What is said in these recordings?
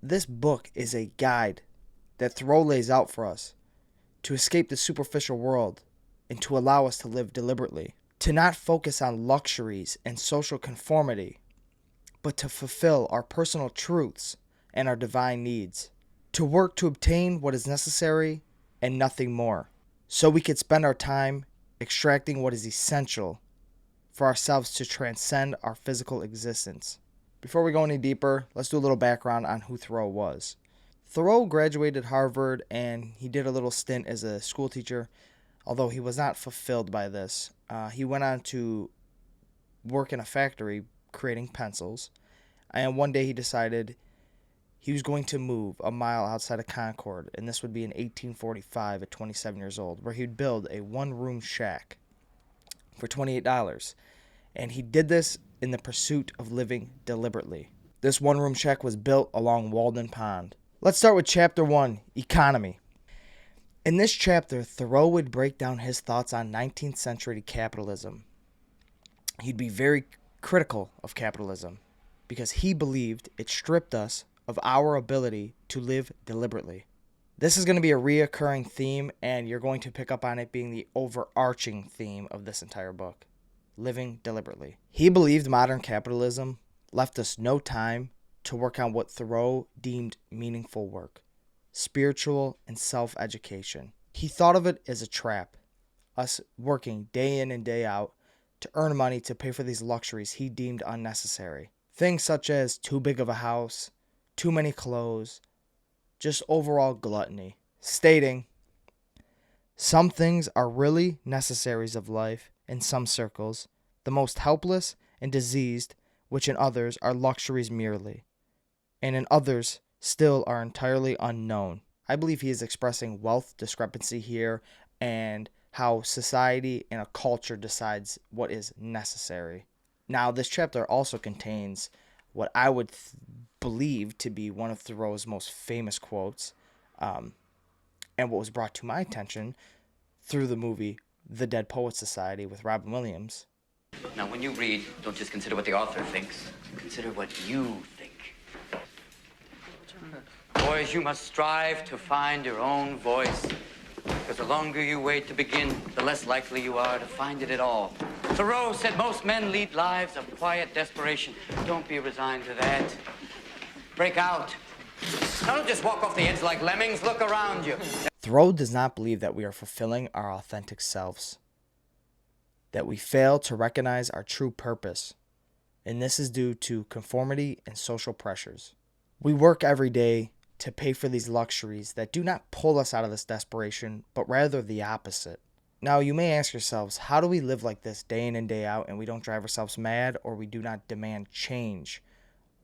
This book is a guide that Thoreau lays out for us to escape the superficial world and to allow us to live deliberately, to not focus on luxuries and social conformity, but to fulfill our personal truths and our divine needs, to work to obtain what is necessary and nothing more, so we could spend our time extracting what is essential for ourselves to transcend our physical existence. Before we go any deeper, let's do a little background on who Thoreau was. Thoreau graduated Harvard and he did a little stint as a school teacher, although he was not fulfilled by this. He went on to work in a factory creating pencils, and one day he decided he was going to move a mile outside of Concord, and this would be in 1845 at 27 years old, where he'd build a one-room shack for $28. And he did this in the pursuit of living deliberately. This one-room shack was built along Walden Pond. Let's start with Chapter 1, Economy. In this chapter, Thoreau would break down his thoughts on 19th century capitalism. He'd be very critical of capitalism because he believed it stripped us of our ability to live deliberately. This is going to be a reoccurring theme, and you're going to pick up on it being the overarching theme of this entire book, living deliberately. He believed modern capitalism left us no time to work on what Thoreau deemed meaningful work, spiritual and self-education. He thought of it as a trap, us working day in and day out to earn money to pay for these luxuries he deemed unnecessary. Things such as too big of a house, too many clothes, just overall gluttony, stating, "Some things are really necessaries of life in some circles, the most helpless and diseased, which in others are luxuries merely, and in others still are entirely unknown." I believe he is expressing wealth discrepancy here and how society and a culture decides what is necessary. Now, this chapter also contains what I would believe to be one of Thoreau's most famous quotes, and what was brought to my attention through the movie The Dead Poets Society with Robin Williams. Now, when you read, don't just consider what the author thinks. Consider what you think. Boys, you must strive to find your own voice. Because the longer you wait to begin, the less likely you are to find it at all. Thoreau said most men lead lives of quiet desperation. Don't be resigned to that. Break out. Now don't just walk off the edge like lemmings. Look around you. Thoreau does not believe that we are fulfilling our authentic selves, that we fail to recognize our true purpose, and this is due to conformity and social pressures. We work every day to pay for these luxuries that do not pull us out of this desperation, but rather the opposite. Now, you may ask yourselves, how do we live like this day in and day out and we don't drive ourselves mad or we do not demand change?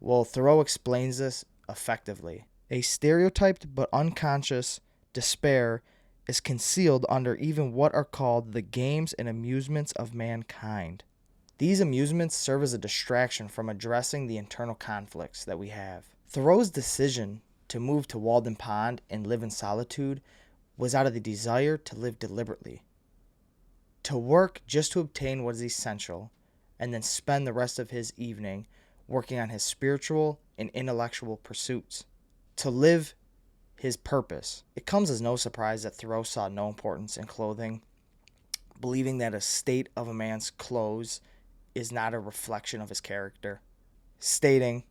Well, Thoreau explains this effectively. A stereotyped but unconscious despair is concealed under even what are called the games and amusements of mankind. These amusements serve as a distraction from addressing the internal conflicts that we have. Thoreau's decision to move to Walden Pond and live in solitude was out of the desire to live deliberately, to work just to obtain what is essential, and then spend the rest of his evening working on his spiritual and intellectual pursuits, to live his purpose. It comes as no surprise that Thoreau saw no importance in clothing, believing that a state of a man's clothes is not a reflection of his character, stating,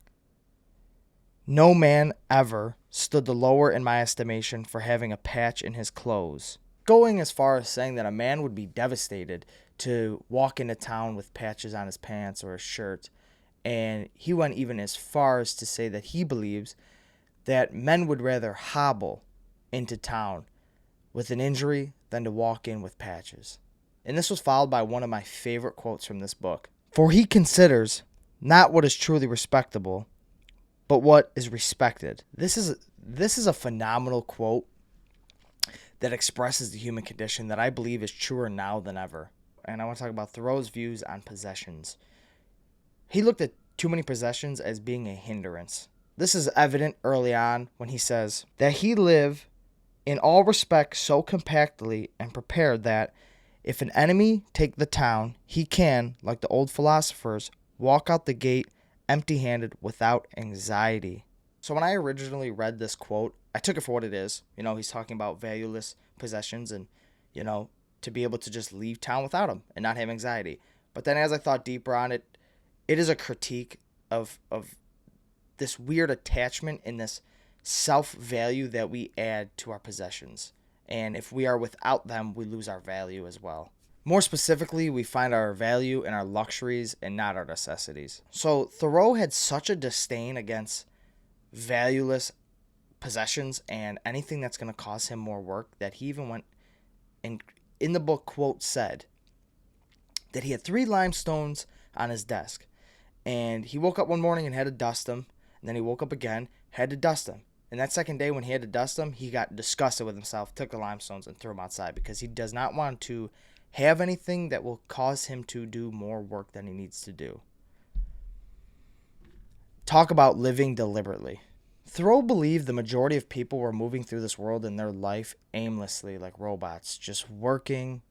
"No man ever stood the lower in my estimation for having a patch in his clothes," going as far as saying that a man would be devastated to walk into town with patches on his pants or his shirt, and he went even as far as to say that he believes that men would rather hobble into town with an injury than to walk in with patches. And this was followed by one of my favorite quotes from this book. "For he considers not what is truly respectable, but what is respected." This is a phenomenal quote that expresses the human condition that I believe is truer now than ever. And I want to talk about Thoreau's views on possessions. He looked at too many possessions as being a hindrance. This is evident early on when he says that he lived in all respects so compactly and prepared that if an enemy take the town, he can, like the old philosophers, walk out the gate empty-handed without anxiety. So when I originally read this quote, I took it for what it is. He's talking about valueless possessions and, you know, to be able to just leave town without them and not have anxiety. But then as I thought deeper on it, it is a critique of this weird attachment and this self-value that we add to our possessions. And if we are without them, we lose our value as well. More specifically, we find our value in our luxuries and not our necessities. So Thoreau had such a disdain against valueless possessions and anything that's going to cause him more work that he even went and in the book quote said that he had 3 limestones on his desk, and he woke up one morning and had to dust them, and then he woke up again, had to dust them. And that second day when he had to dust them, he got disgusted with himself, took the limestones and threw them outside because he does not want to have anything that will cause him to do more work than he needs to do. Talk about living deliberately. Thoreau believed the majority of people were moving through this world in their life aimlessly like robots, just working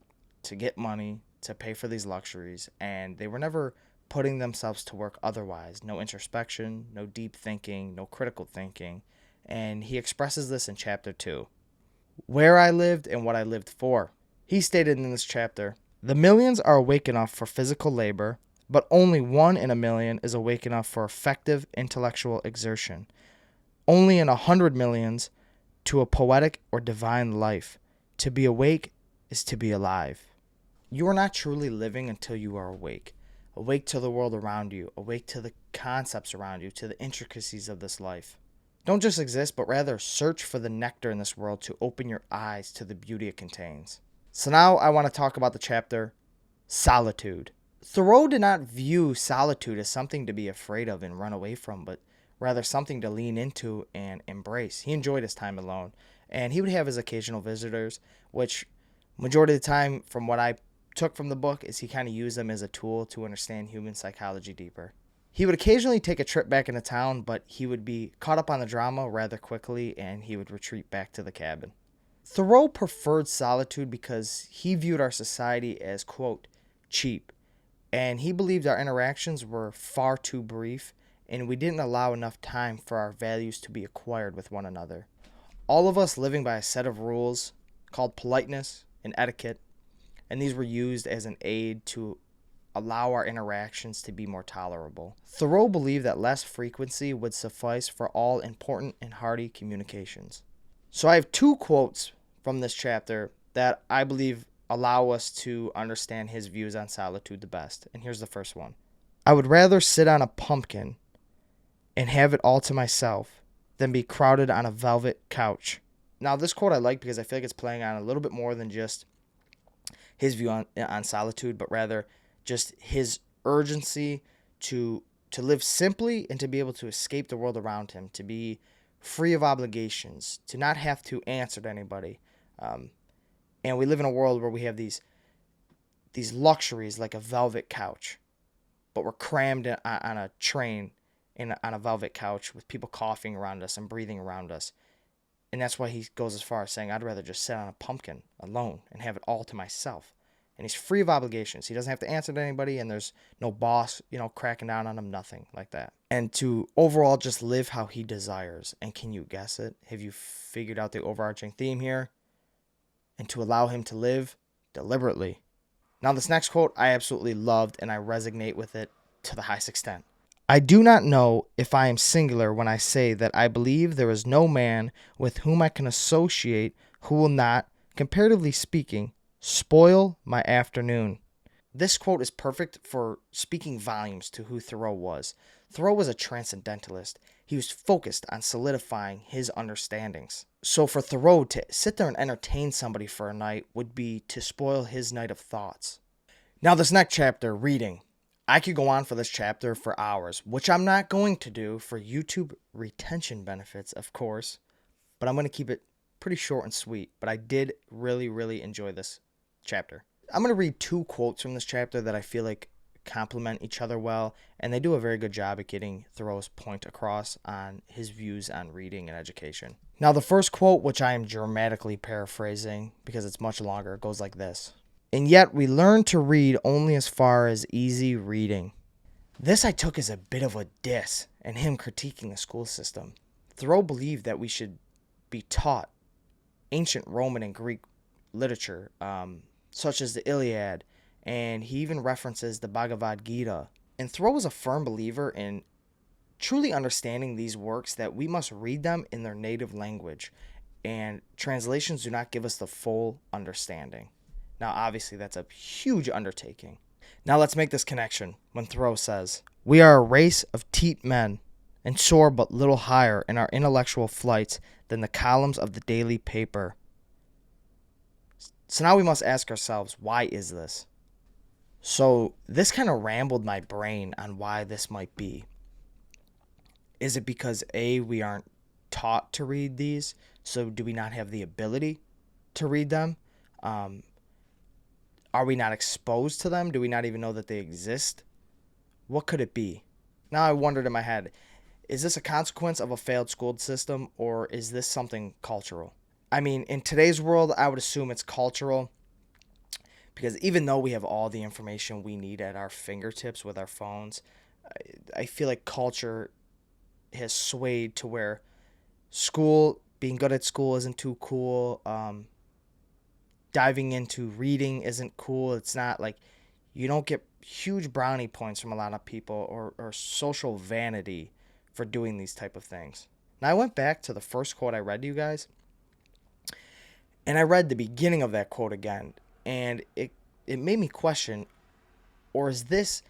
to get money, to pay for these luxuries, and they were never putting themselves to work otherwise. No introspection, no deep thinking, no critical thinking. And he expresses this in chapter 2. Where I lived and what I lived for. He stated in this chapter, the millions are awake enough for physical labor, but only 1 in a million is awake enough for effective intellectual exertion. Only in 100 millions to a poetic or divine life. To be awake is to be alive. You are not truly living until you are awake. Awake to the world around you, awake to the concepts around you, to the intricacies of this life. Don't just exist, but rather search for the nectar in this world to open your eyes to the beauty it contains. So now I want to talk about the chapter, Solitude. Thoreau did not view solitude as something to be afraid of and run away from, but rather something to lean into and embrace. He enjoyed his time alone, and he would have his occasional visitors, which majority of the time, from what I took from the book, is he kind of used them as a tool to understand human psychology deeper. He would occasionally take a trip back into town, but he would be caught up on the drama rather quickly, and he would retreat back to the cabin. Thoreau preferred solitude because he viewed our society as, quote, cheap, and he believed our interactions were far too brief, and we didn't allow enough time for our values to be acquired with one another. All of us living by a set of rules called politeness and etiquette, and these were used as an aid to allow our interactions to be more tolerable. Thoreau believed that less frequency would suffice for all important and hearty communications. So I have 2 quotes from this chapter that I believe allow us to understand his views on solitude the best. And here's the first one. I would rather sit on a pumpkin and have it all to myself than be crowded on a velvet couch. Now this quote I like because I feel like it's playing on a little bit more than just his view on solitude, but rather just his urgency to live simply and to be able to escape the world around him, to be free of obligations, to not have to answer to anybody. And we live in a world where we have these luxuries like a velvet couch, but we're crammed on a train on a velvet couch with people coughing around us and breathing around us. And that's why he goes as far as saying, I'd rather just sit on a pumpkin alone and have it all to myself. And he's free of obligations. He doesn't have to answer to anybody, and there's no boss, cracking down on him, nothing like that. And to overall just live how he desires. And can you guess it? Have you figured out the overarching theme here? And to allow him to live deliberately. Now this next quote I absolutely loved, and I resonate with it to the highest extent. I do not know if I am singular when I say that I believe there is no man with whom I can associate who will not, comparatively speaking, spoil my afternoon. This quote is perfect for speaking volumes to who Thoreau was. Thoreau was a transcendentalist. He was focused on solidifying his understandings. So for Thoreau to sit there and entertain somebody for a night would be to spoil his night of thoughts. Now this next chapter, reading. I could go on for this chapter for hours, which I'm not going to do for YouTube retention benefits, of course, but I'm going to keep it pretty short and sweet. But I did really, really enjoy this chapter. I'm going to read 2 quotes from this chapter that I feel like complement each other well, and they do a very good job at getting Thoreau's point across on his views on reading and education. Now, the first quote, which I am dramatically paraphrasing because it's much longer, goes like this. And yet we learn to read only as far as easy reading. This I took as a bit of a diss and him critiquing the school system. Thoreau believed that we should be taught ancient Roman and Greek literature, such as the Iliad, and he even references the Bhagavad Gita. And Thoreau was a firm believer in truly understanding these works that we must read them in their native language, and translations do not give us the full understanding. Now, obviously, that's a huge undertaking. Now, let's make this connection when Thoreau says, "We are a race of teat men, and soar but little higher in our intellectual flights than the columns of the daily paper." So now we must ask ourselves, why is this? So this kind of rambled my brain on why this might be. Is it because A, we aren't taught to read these, so do we not have the ability to read them? Are we not exposed to them? Do we not even know that they exist? What could it be? Now I wondered in my head, is this a consequence of a failed school system, or is this something cultural? I mean, in today's world, I would assume it's cultural, because even though we have all the information we need at our fingertips with our phones, I feel like culture has swayed to where being good at school isn't too cool. Diving into reading isn't cool. It's not like you don't get huge brownie points from a lot of people, or social vanity for doing these type of things. Now, I went back to the first quote I read to you guys, and I read the beginning of that quote again, and it made me question, or is this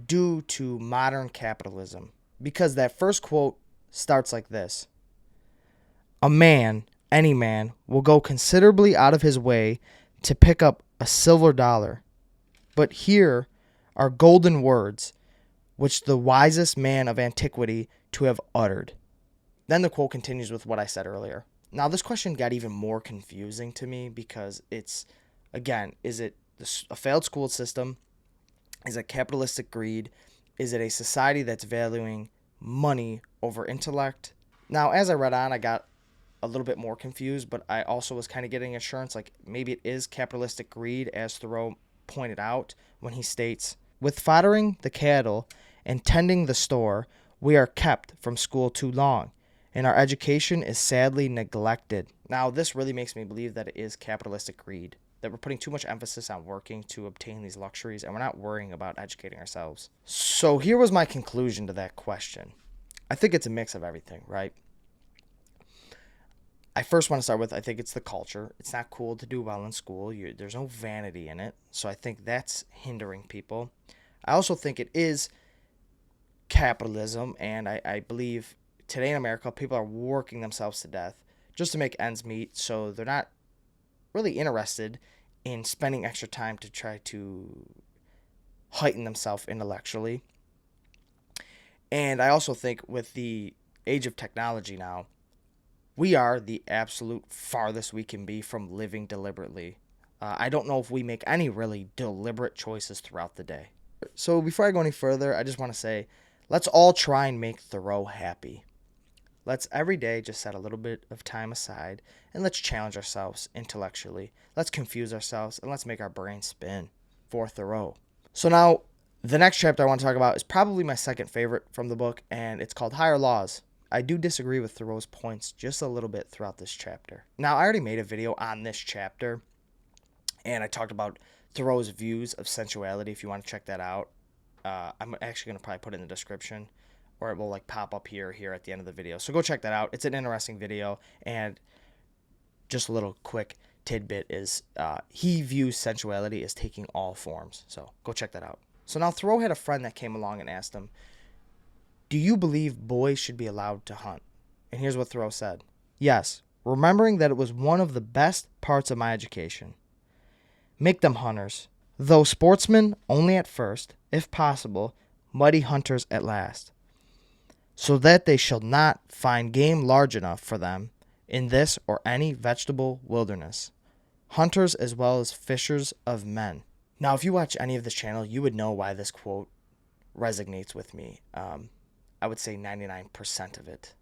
due to modern capitalism? Because that first quote starts like this: "A man, any man, will go considerably out of his way to pick up a silver dollar. But here are golden words, which the wisest man of antiquity to have uttered." Then the quote continues with what I said earlier. Now, this question got even more confusing to me because it's, again, is it a failed school system? Is it capitalistic greed? Is it a society that's valuing money over intellect? Now, as I read on, I got a little bit more confused, but I also was kind of getting assurance like maybe it is capitalistic greed, as Thoreau pointed out when he states, "With foddering the cattle and tending the store, we are kept from school too long, and our education is sadly neglected." Now, this really makes me believe that it is capitalistic greed, that we're putting too much emphasis on working to obtain these luxuries, and we're not worrying about educating ourselves. So here was my conclusion to that question. I think it's a mix of everything, right? I first want to start with, I think it's the culture. It's not cool to do well in school. There's no vanity in it. So I think that's hindering people. I also think it is capitalism, and I believe today in America, people are working themselves to death just to make ends meet, so they're not really interested in spending extra time to try to heighten themselves intellectually. And I also think with the age of technology now, we are the absolute farthest we can be from living deliberately. I don't know if we make any really deliberate choices throughout the day. So before I go any further, I just want to say, let's all try and make Thoreau happy. Let's every day just set a little bit of time aside, and let's challenge ourselves intellectually. Let's confuse ourselves, and let's make our brain spin for Thoreau. So now, the next chapter I want to talk about is probably my second favorite from the book, and it's called Higher Laws. I do disagree with Thoreau's points just a little bit throughout this chapter. Now, I already made a video on this chapter, and I talked about Thoreau's views of sensuality. If you want to check that out, I'm actually going to probably put it in the description, or it will like pop up here at the end of the video. So go check that out. It's an interesting video, and just a little quick tidbit is he views sensuality as taking all forms. So go check that out. So now Thoreau had a friend that came along and asked him, "Do you believe boys should be allowed to hunt?" And here's what Thoreau said: "Yes, remembering that it was one of the best parts of my education. Make them hunters, though sportsmen only at first, if possible, mighty hunters at last, so that they shall not find game large enough for them in this or any vegetable wilderness. Hunters as well as fishers of men." Now, if you watch any of this channel, you would know why this quote resonates with me. I would say 99% of it.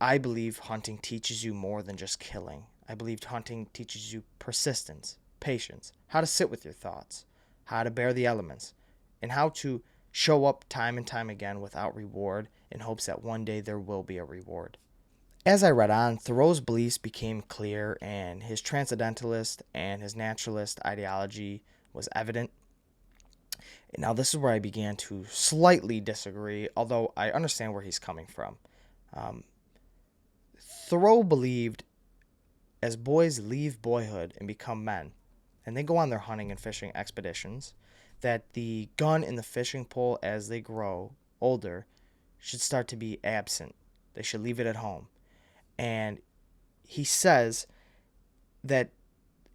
I believe hunting teaches you more than just killing. I believe hunting teaches you persistence, patience, how to sit with your thoughts, how to bear the elements, and how to show up time and time again without reward in hopes that one day there will be a reward. As I read on, Thoreau's beliefs became clear, and his transcendentalist and his naturalist ideology was evident. And now, this is where I began to slightly disagree, although I understand where he's coming from. Um, Thoreau believed as boys leave boyhood and become men, and they go on their hunting and fishing expeditions, that the gun and the fishing pole as they grow older should start to be absent. They should leave it at home. And he says that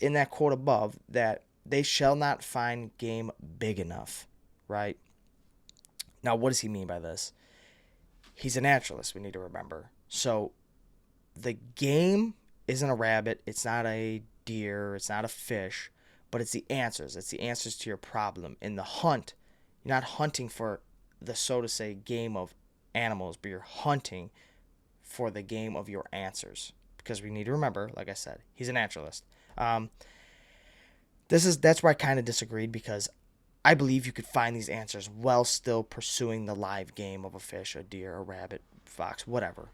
in that quote above that they shall not find game big enough, right? Now, what does he mean by this? He's a naturalist, we need to remember. So the game isn't a rabbit, it's not a deer, it's not a fish, but it's the answers. It's the answers to your problem. In the hunt, you're not hunting for the, so to say, game of animals, but you're hunting for the game of your answers. Because we need to remember, like I said, he's a naturalist. That's where I kind of disagreed, because I believe you could find these answers while still pursuing the live game of a fish, a deer, a rabbit, fox, whatever,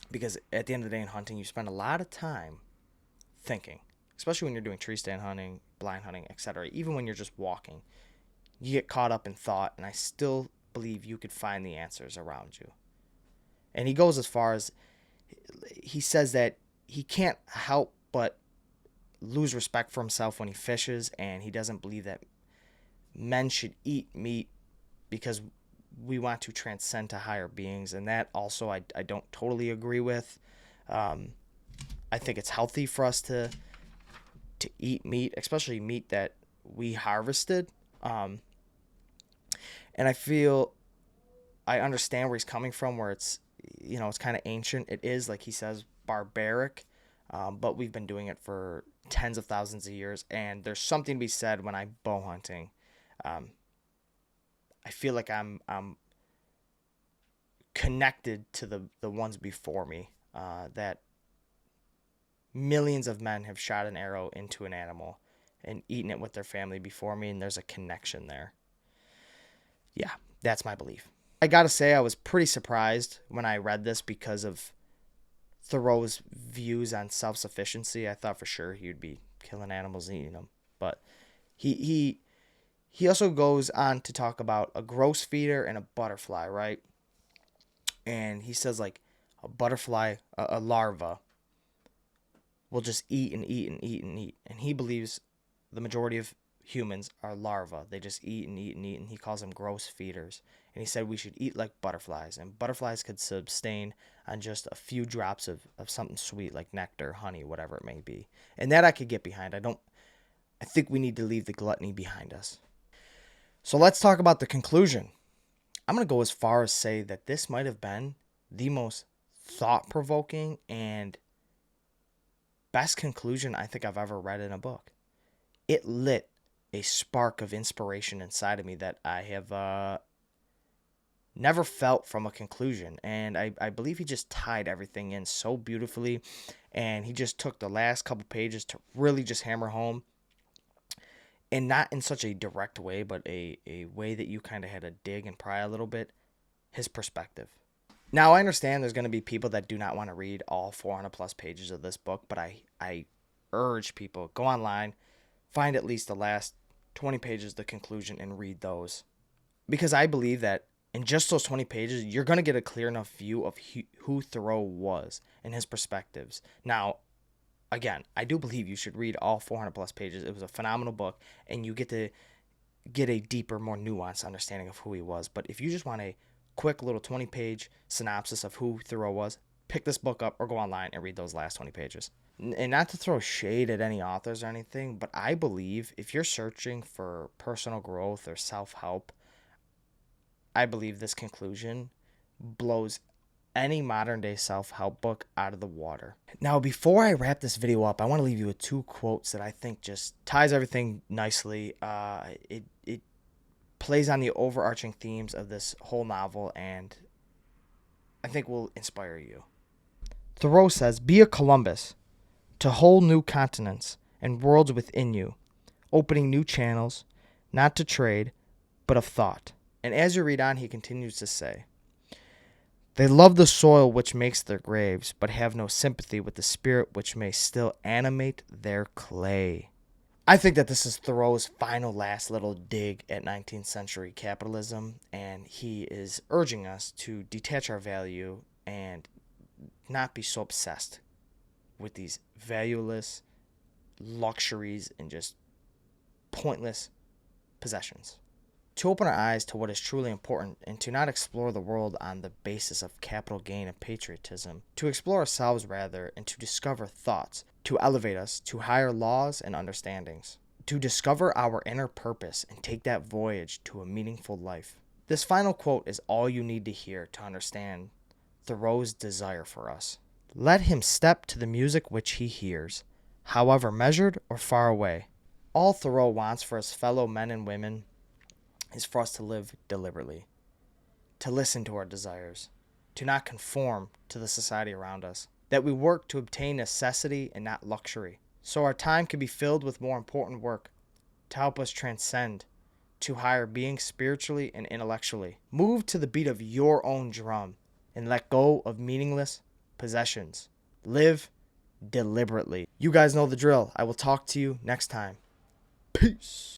Because at the end of the day in hunting, you spend a lot of time thinking, especially when you're doing tree stand hunting, blind hunting, etc. Even when you're just walking, you get caught up in thought, and I still believe you could find the answers around you. And he goes as far as, he says that he can't help but lose respect for himself when he fishes, and he doesn't believe that men should eat meat because we want to transcend to higher beings. And that also I don't totally agree with. I think it's healthy for us to eat meat, especially meat that we harvested. And I feel I understand where he's coming from, where it's, it's kind of ancient. It is, like he says, barbaric, but we've been doing it for tens of thousands of years. And there's something to be said when I'm bow hunting. I feel like I'm connected to the ones before me, that millions of men have shot an arrow into an animal and eaten it with their family before me, and there's a connection there. Yeah, that's my belief. I gotta say, I was pretty surprised when I read this because of Thoreau's views on self-sufficiency. I thought for sure he would be killing animals and eating them, but he also goes on to talk about a gross feeder and a butterfly, right? And he says, like, a butterfly, a larva, will just eat and eat and eat and eat. And he believes the majority of humans are larvae. They just eat and eat and eat, and he calls them gross feeders. And he said we should eat like butterflies, and butterflies could sustain on just a few drops of something sweet like nectar, honey, whatever it may be. And that I could get behind. I think we need to leave the gluttony behind us. So let's talk about the conclusion. I'm going to go as far as say that this might have been the most thought-provoking and best conclusion I think I've ever read in a book. It lit a spark of inspiration inside of me that I have never felt from a conclusion. And I believe he just tied everything in so beautifully. And he just took the last couple pages to really just hammer home. And not in such a direct way, but a way that you kind of had to dig and pry a little bit, his perspective. Now, I understand there's going to be people that do not want to read all 400 plus pages of this book, but I urge people, go online, find at least the last 20 pages, the conclusion, and read those. Because I believe that in just those 20 pages, you're going to get a clear enough view of who Thoreau was and his perspectives. Now, again, I do believe you should read all 400 plus pages. It was a phenomenal book, and you get to get a deeper, more nuanced understanding of who he was. But if you just want a quick little 20-page synopsis of who Thoreau was, pick this book up or go online and read those last 20 pages. And not to throw shade at any authors or anything, but I believe if you're searching for personal growth or self-help, I believe this conclusion blows any modern day self-help book out of the water. Now, before I wrap this video up, I want to leave you with two quotes that I think just ties everything nicely. It plays on the overarching themes of this whole novel, and I think will inspire you. Thoreau says, "Be a Columbus to whole new continents and worlds within you, opening new channels, not to trade, but of thought." And as you read on, he continues to say, They love the soil which makes their graves, but have no sympathy with the spirit which may still animate their clay. I think that this is Thoreau's final last little dig at 19th century capitalism, and he is urging us to detach our value and not be so obsessed with these valueless luxuries and just pointless possessions. To open our eyes to what is truly important and to not explore the world on the basis of capital gain and patriotism, to explore ourselves rather and to discover thoughts to elevate us to higher laws and understandings, to discover our inner purpose and take that voyage to a meaningful life. This final quote is all you need to hear to understand Thoreau's desire for us. Let him step to the music which he hears, however measured or far away. All Thoreau wants for his fellow men and women is for us to live deliberately, to listen to our desires, to not conform to the society around us, that we work to obtain necessity and not luxury, so our time can be filled with more important work to help us transcend to higher beings spiritually and intellectually. Move to the beat of your own drum and let go of meaningless possessions. Live deliberately. You guys know the drill. I will talk to you next time. Peace.